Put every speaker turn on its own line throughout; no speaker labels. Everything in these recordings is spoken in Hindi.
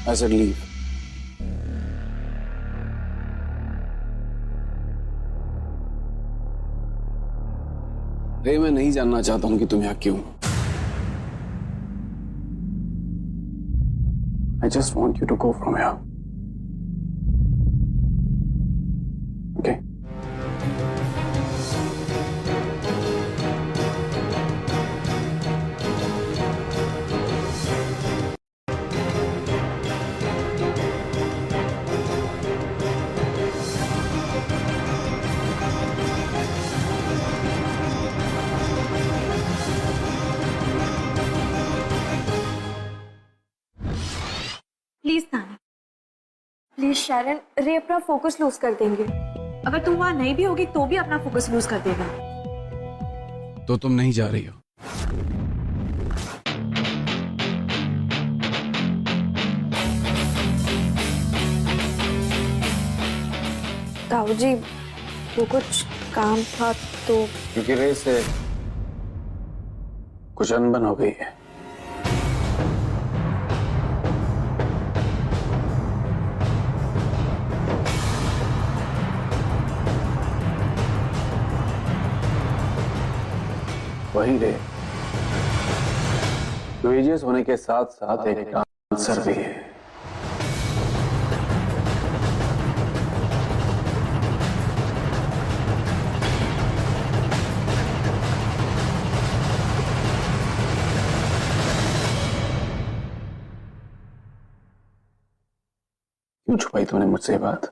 I said leave. रे, मैं नहीं जानना चाहता हूं कि तुम यहाँ क्यों। I just want you to go from here. Okay?
Please तानी, प्लीज शरण, रे अपना फोकस लूज कर देंगे। अगर तुम वहां नहीं भी होगी तो भी अपना फोकस लूज कर देगा।
तो तुम नहीं जा रही हो?
ताऊ जी, वो कुछ काम था तो।
क्योंकि रे से कुछ अनबन हो गई है। वही रे, लुइजियस होने के साथ साथ एक डांसर भी है। क्यों छुपाई तूने मुझसे बात?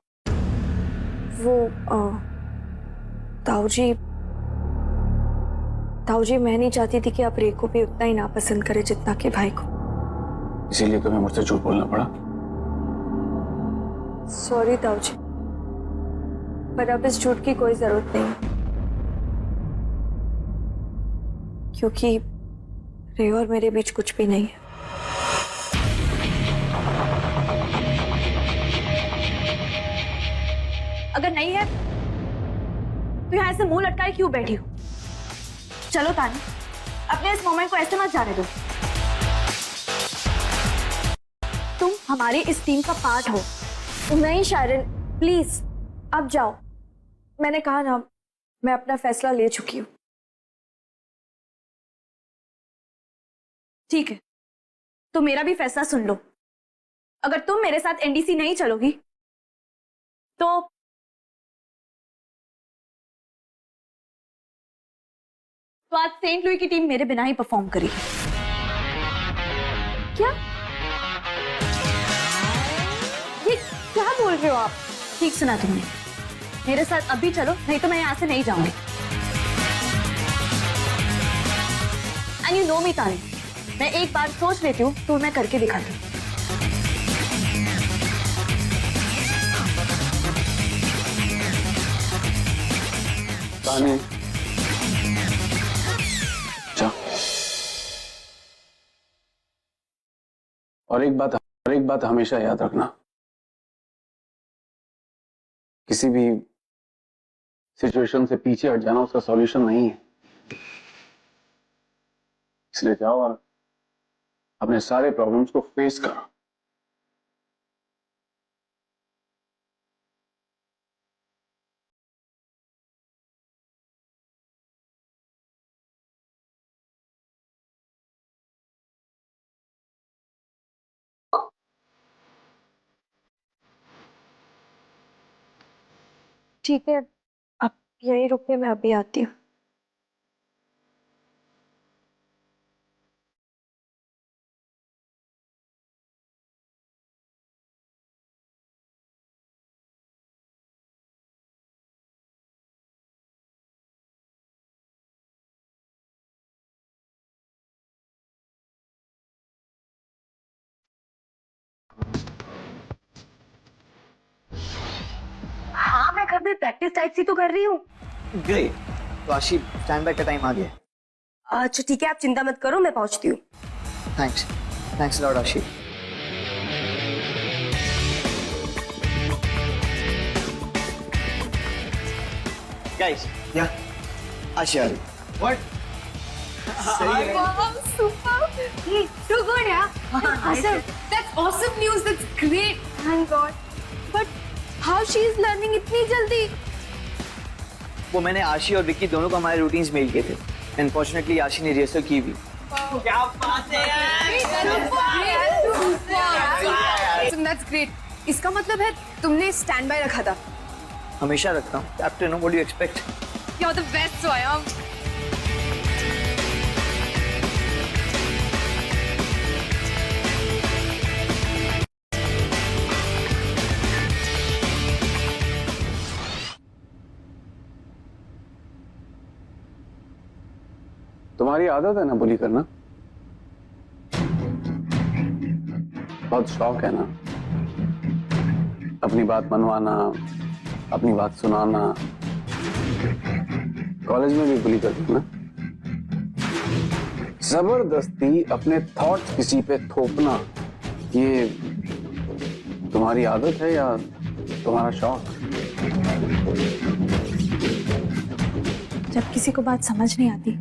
वो ताऊ जी, मैं नहीं चाहती थी कि आप रे को भी उतना ही नापसंद करें जितना कि भाई को।
इसीलिए तुम्हें मुझसे झूठ बोलना पड़ा।
सॉरी ताऊ जी, पर अब इस झूठ की कोई जरूरत नहीं, क्योंकि रे और मेरे बीच कुछ भी नहीं है। अगर नहीं है तो यहाँ ऐसे मुंह लटकाए क्यों बैठी हो? चलो तानी, अपने इस मोमेंट को ऐसे मत जाने दो। तुम हमारी इस टीम का पार्ट हो। नहीं शायरन, प्लीज अब जाओ। मैंने कहा ना, मैं अपना फैसला ले चुकी हूं। ठीक है, तो मेरा भी फैसला सुन लो। अगर तुम मेरे साथ एनडीसी नहीं चलोगी तो आज सेंट लुई की टीम मेरे बिना ही परफॉर्म करेगी। क्या? ये क्या बोल रहे हो आप? ठीक सुना तुमने, मेरे साथ अभी चलो, नहीं तो मैं यहां से नहीं जाऊंगी। एंड यू नो मी तानी, मैं एक बार सोच लेती हूँ तो मैं करके दिखाती हूँ।
तानी, और एक बात हमेशा याद रखना, किसी भी सिचुएशन से पीछे हट जाना उसका सॉल्यूशन नहीं है। इसलिए जाओ और अपने सारे प्रॉब्लम्स को फेस करो।
ठीक है, आप यही रुकिए, मैं अभी आती हूँ। हाँ, मैं घर में प्रैक्टिस टाइप सी तो कर रही हूँ।
ग्रेट, तो आशी स्टैंड बाय का टाइम आ गया।
अच्छा ठीक है, आप चिंता मत करो, मैं पहुंचती हूँ।
थैंक्स, थैंक्स लॉर्ड आशी। गाइस, या आशी आ रही। What?
Wow, super. Too good, yeah. Awesome. That's that's awesome news. That's great. Thank God. But how she is learning इतनी जल्दी?
वो मैंने आशी और विक्की दोनों को हमारे रूटीन्स मेल किए थे। अनफॉर्चुनेटली आशी ने रिहर्सल की भी।
क्या बात है यार।
That's great. इसका मतलब है तुमने स्टैंड बाय रखा था।
हमेशा रखता हूँ। Captain, what do you expect?
You're the best, स्वयं।
तुम्हारी आदत है ना बुली करना, बहुत शौक है ना अपनी बात मनवाना, अपनी बात सुनाना। कॉलेज में भी बुली करती ना, जबरदस्ती अपने थॉट्स किसी पे थोपना, ये तुम्हारी आदत है या तुम्हारा शौक?
जब किसी को बात समझ नहीं आती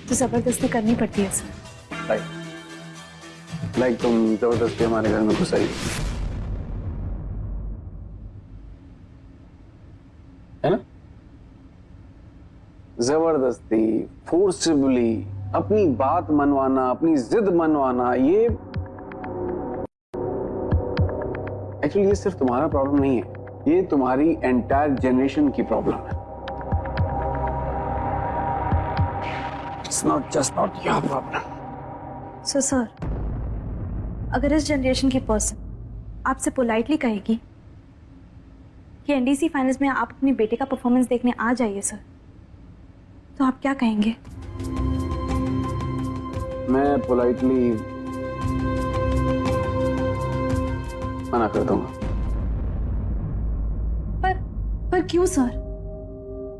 तो जबरदस्ती करनी पड़ती है सर।
लाइक तुम जबरदस्ती हमारे घर में घुस आई, है ना? जबरदस्ती, फोर्सिबली अपनी बात मनवाना, अपनी जिद मनवाना, ये एक्चुअली ये सिर्फ तुम्हारा प्रॉब्लम नहीं है, ये तुम्हारी एंटायर जनरेशन की प्रॉब्लम है। It's not your problem.
So sir, अगर इस जनरेशन की पर्सन आपसे पोलाइटली कहेगी कि एनडीसी फाइनल्स में आप अपनी बेटे का परफॉर्मेंस देखने आ जाइए सर, तो आप क्या कहेंगे?
मैं पोलाइटली मना कर दूंगा।
पर क्यों सर?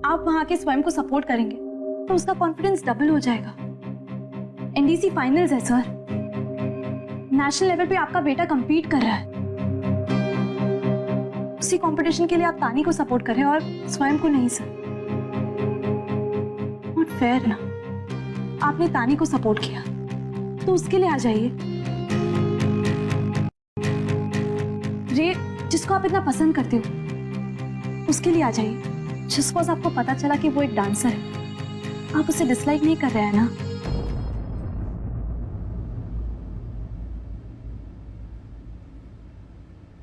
आप वहां के स्वयं को सपोर्ट करेंगे तो उसका कॉन्फिडेंस डबल हो जाएगा। एनडीसी फाइनल्स है सर, नेशनल लेवल पे आपका बेटा compete कर रहा है। उसी कंपटीशन के लिए आप तानी को सपोर्ट कर रहे हैं और स्वयं को नहीं सर। नॉट फेयर ना। आपने तानी को सपोर्ट किया तो उसके लिए आ जाइए। रे जिसको आप इतना पसंद करते हो उसके लिए आ जाइए। जिस वक्त आपको पता चला कि वो एक डांसर है, आप उसे डिसलाइक नहीं कर रहे हैं ना?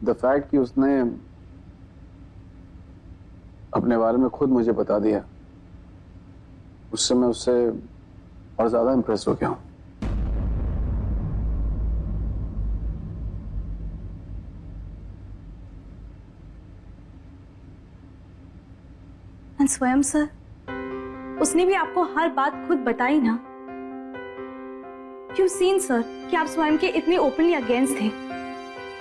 द फैक्ट कि उसने अपने बारे में खुद मुझे बता दिया, उससे मैं उससे और ज्यादा इंप्रेस हो गया हूं।
स्वयं सर, उसने भी आपको हर बात खुद बताई ना। यू सीन सर कि आप स्वयं के इतने ओपनली अगेंस्ट थे।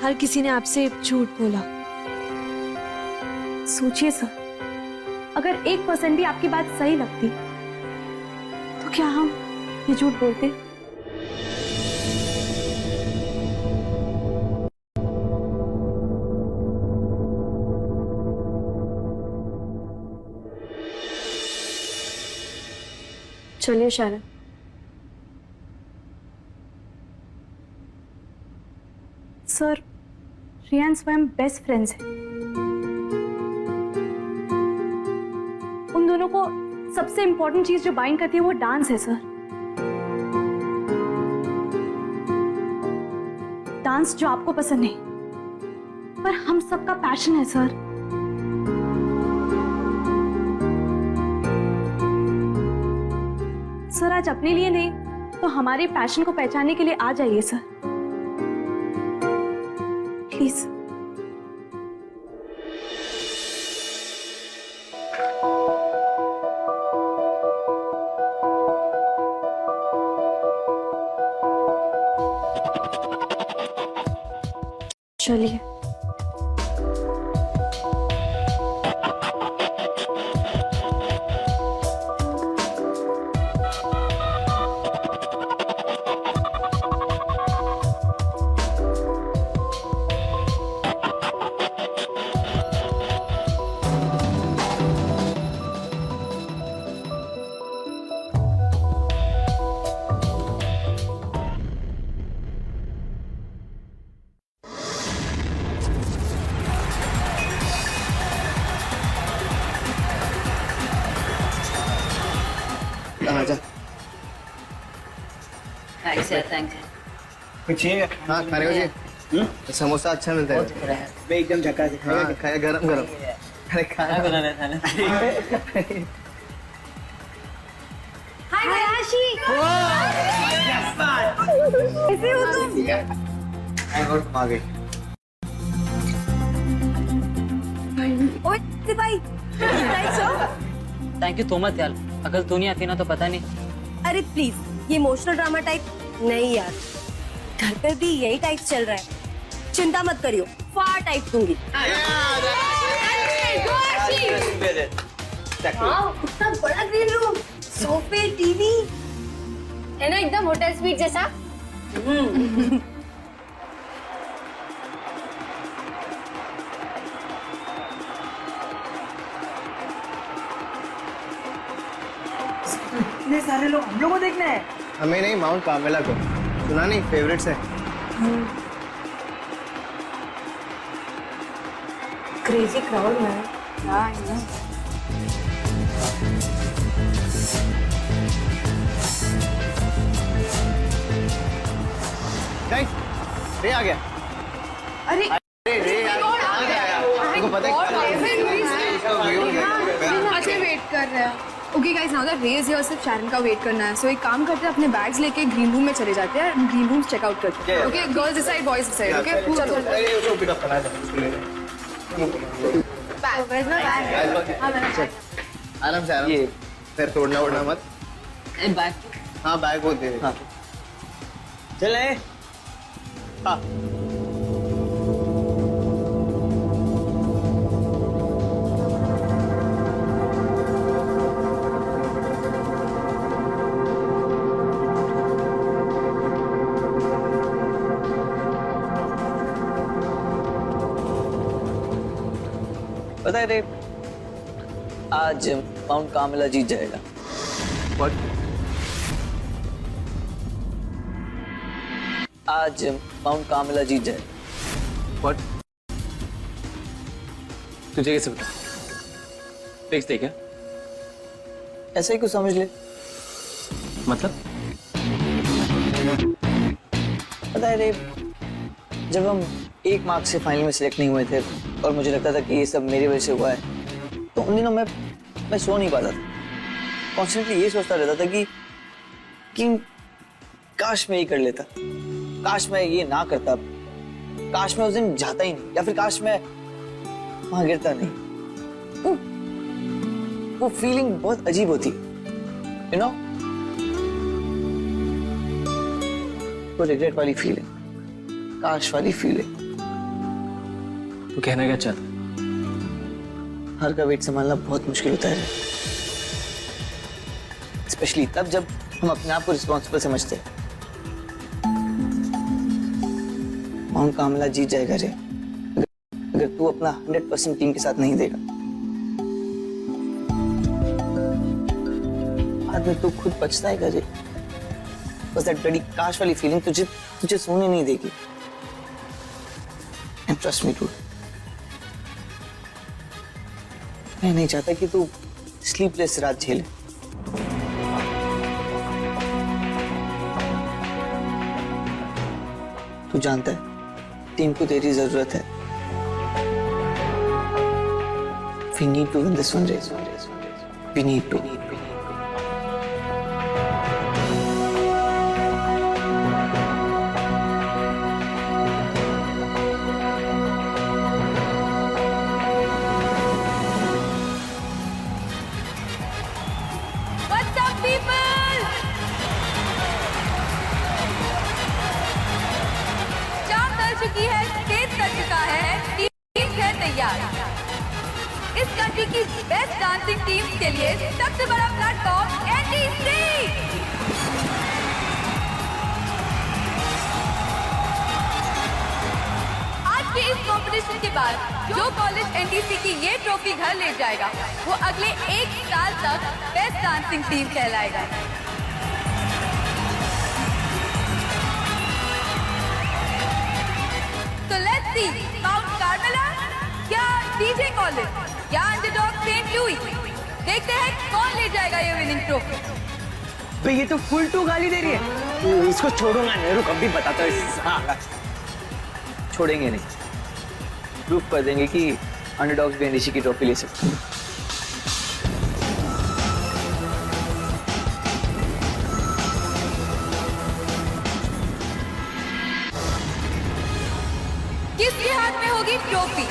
हर किसी ने आपसे झूठ बोला। सोचिए सर, अगर 1% भी आपकी बात सही लगती तो क्या हम ये झूठ बोलते? चलिए शारन, सर रियान स्वयं बेस्ट फ्रेंड्स हैं। उन दोनों को सबसे इंपॉर्टेंट चीज जो बाइंड करती है वो डांस है सर। डांस जो आपको पसंद नहीं, पर हम सबका पैशन है सर। सर आज अपने लिए नहीं तो हमारे पैशन को पहचानने के लिए आ जाइए सर, प्लीज। चलिए।
कैसे है? Thank you.
कुछ चाहिए?
हाँ खाने को चाहिए। समोसा अच्छा मिलता है।
मैं एकदम झकास है।
हाँ खाया गरम गरम। अरे खाना
बना रहा था ना।
हाय आशी, कैसे हो तुम?
आ गई।
ओए सिपाही, नाइस हो?
थैंक यू तो मत यार, अगर तू नहीं आती ना तो पता नहीं।
अरे प्लीज, ये इमोशनल ड्रामा टाइप नहीं यार, घर पे भी यही टाइप चल रहा है। चिंता मत करियो, फार टाइप दूंगी।
इतना बड़ा ग्रीन रूम, सोफे, टीवी,
है ना एकदम होटल स्वीट जैसा।
इतने सारे लोग हम लोग को देखना है।
हमें नहीं, माउंट कार्मेला को। सुना नहीं, फेवरेट्स है।
Crazy crowd man.
रे आ गया।
अरे
रे आ गया। तुमको पता है
अच्छा वेट कर रहे हैं। ओके गाइस, नाउ दैट रे इज हियर, सिर्फ शैरन का वेट करना है। सो एक काम करते हैं, अपने बैग्स लेके ग्रीन रूम में चले जाते हैं, ग्रीन रूम चेक आउट करते हैं। Okay girls this side, boys this side. Okay चलो।
उसको पिकअप करना है। आराम से
ये
फिर तोड़ना वोड़ना मत।
बैग
हाँ बैग वो दे दे।
हाँ। चले। हाँ। पता है रे, आज माउंट कार्मेला जीत जाएगा।
What?
आज माउंट कार्मेला जीत जाएगा।
What?
तुझे कैसे पता? फिक्स थे क्या?
ऐसा ही कुछ समझ ले।
मतलब?
पता है रे, जब हम 1 मार्क्स से फाइनल में सिलेक्ट नहीं हुए थे और मुझे लगता था कि ये सब मेरी वजह से हुआ है, तो उन दिनों मैं सो नहीं पाता था। कॉन्स्टेंटली ये सोचता रहता था कि काश मैं ये कर लेता, काश मैं ये ना करता, काश मैं उस दिन जाता ही नहीं, या फिर काश मैं वहां गिरता नहीं। वो फीलिंग बहुत अजीब होती, यू नो, वो रिग्रेट वाली फीलिंग, काश वाली फीलिंग।
तू कहना क्या चाहता?
हार का वेट संभालना बहुत मुश्किल होता है, स्पेशली तब जब हम अपने आप को रिस्पॉन्सिबल समझते हैं। माउंट कार्मेला जीत जाएगा रे, अगर तू अपना 100% टीम के साथ नहीं देगा। बाद में तू खुद पछताएगा रे। बस दैट बड़ी काश वाली फीलिंग तुझे सोने नहीं देगी। एंड ट्रस्ट मी टू, मैं नहीं चाहता कि तू स्लीपलेस रात झेले। तू जानता है टीम को तेरी जरूरत है। We need to win this one race. We need to.
What's up people? शाम ढल चुकी है, तेज कर चुका है, टीम है तैयार। इस कंट्री की बेस्ट डांसिंग टीम के लिए सबसे बड़ा प्लेटफॉर्म एनडीसी। आज के इस कंपटीशन के बाद जो कॉलेज एनडीसी की ये ट्रॉफी घर ले जाएगा, वो अगले 1 साल तक बेस्ट डांसिंग टीम कहलाएगा। तो लेट्स सी, माउंट कार्मेला या डीजे कॉलेज या अंडरडॉग सेंट लुइस, देखते हैं कौन ले जाएगा ये विनिंग ट्रॉफी।
भाई ये तो फुल टू गाली दे रही है।
इसको छोड़ूंगा नहीं, रुक अभी बताता हूँ।
छोड़ेंगे नहीं, प्रूफ कर देंगे कि अंडरडॉग्स भी एनडीसी की ट्रॉफी ले सकते हैं।
किसके हाथ में होगी ट्रॉफी,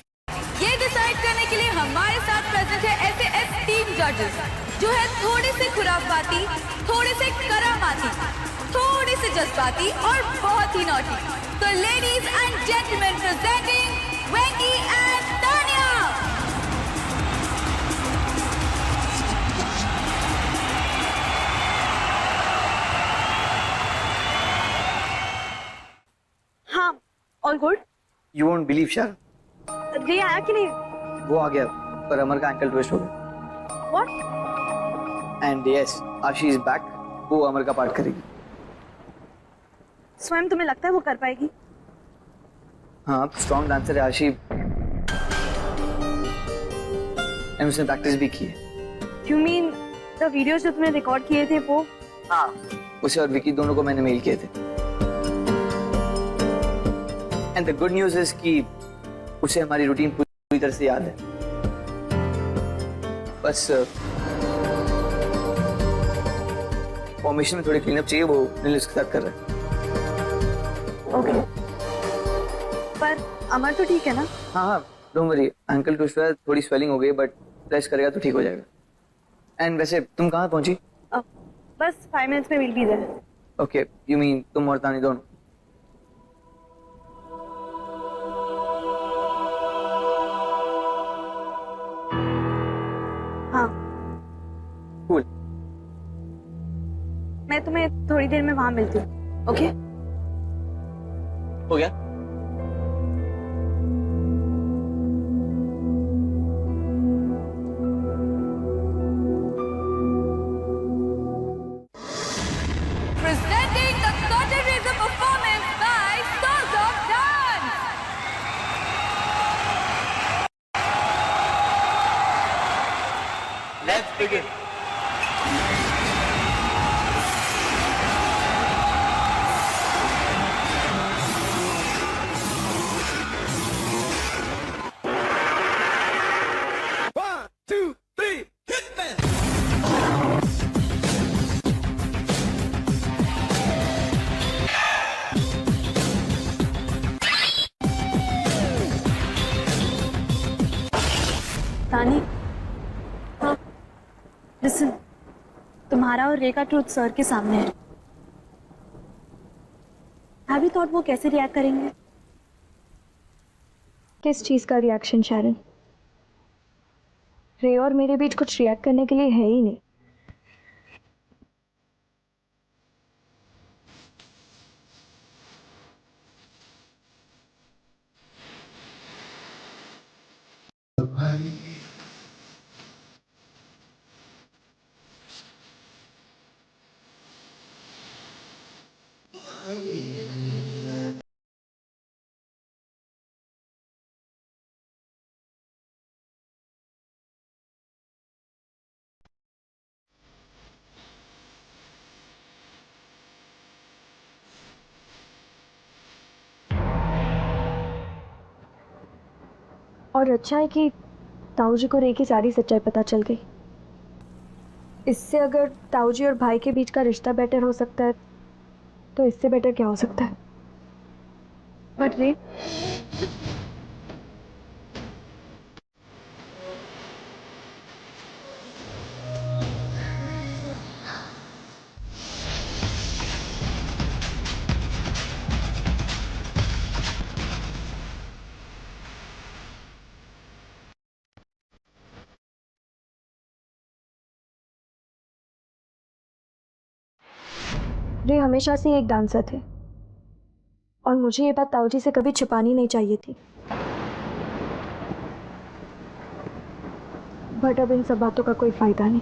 ये डिसाइड करने के लिए हमारे साथ प्रेजेंट है एसएएस टीम जजेस, जो है थोड़े से खुराफाती, थोड़े से करामाती, थोड़े से जज्बाती और बहुत ही नॉटी। तो ladies and gentleman presenting Venky and Tania.
हाँ, all good.
You won't believe शार,
रे आया कि नहीं?
वो आ गया पर अमर का एंकल ट्विस्ट हो गया।
What?
एंड यस, आशी इज बैक। वो अमर का पार्ट करेगी।
स्वयं तुम्हें लगता है वो कर पाएगी?
हाँ, स्ट्रॉन्ग डांसर है आशी, एंड उसने प्रैक्टिस भी की है।
You mean the videos जो तुमने रिकॉर्ड किए थे वो?
हाँ, उसे और विकी दोनों को मैंने मेल किए थे। And the good news is कि उसे हमारी रूटीन पूरी तरह से याद है। बस फॉर्मेशन में थोड़ी क्लीनअप चाहिए, वो नील उसके साथ कर रहा है।
ओके। पर अमर तो ठीक है ना?
हाँ हाँ, डोंट वरी, एंकल ट्विस्ट हुआ है, थोड़ी स्वेलिंग हो गई, बट रेस्ट करेगा तो ठीक हो जाएगा। एंड वैसे तुम कहाँ पहुंची?
बस 5 मिनट्स में will be there.
Okay, you mean तुम और तानी दोनों?
हाँ,
कूल।
मैं तुम्हें थोड़ी देर में वहां मिलती हूँ। ओके?
हो गया?
Presenting the Cotton Rhythm performance by Stars of Dance.
Let's begin.
तानी, हाँ, लिसन, तुम्हारा और रे का ट्रूथ सर के सामने है। हैव यू थॉट वो कैसे रिएक्ट करेंगे?
किस चीज़ का रिएक्शन शैरन? रे और मेरे बीच कुछ रिएक्ट करने के लिए है ही नहीं। और अच्छा है कि ताऊ जी को रे की सारी सच्चाई पता चल गई। इससे अगर ताऊ जी और भाई के बीच का रिश्ता बेटर हो सकता है तो इससे बेटर क्या हो सकता है? बट रे, रे हमेशा से एक डांसर थे और मुझे ये बात ताऊ जी से कभी छुपानी नहीं चाहिए थी। बट अब इन सब बातों का कोई फायदा नहीं।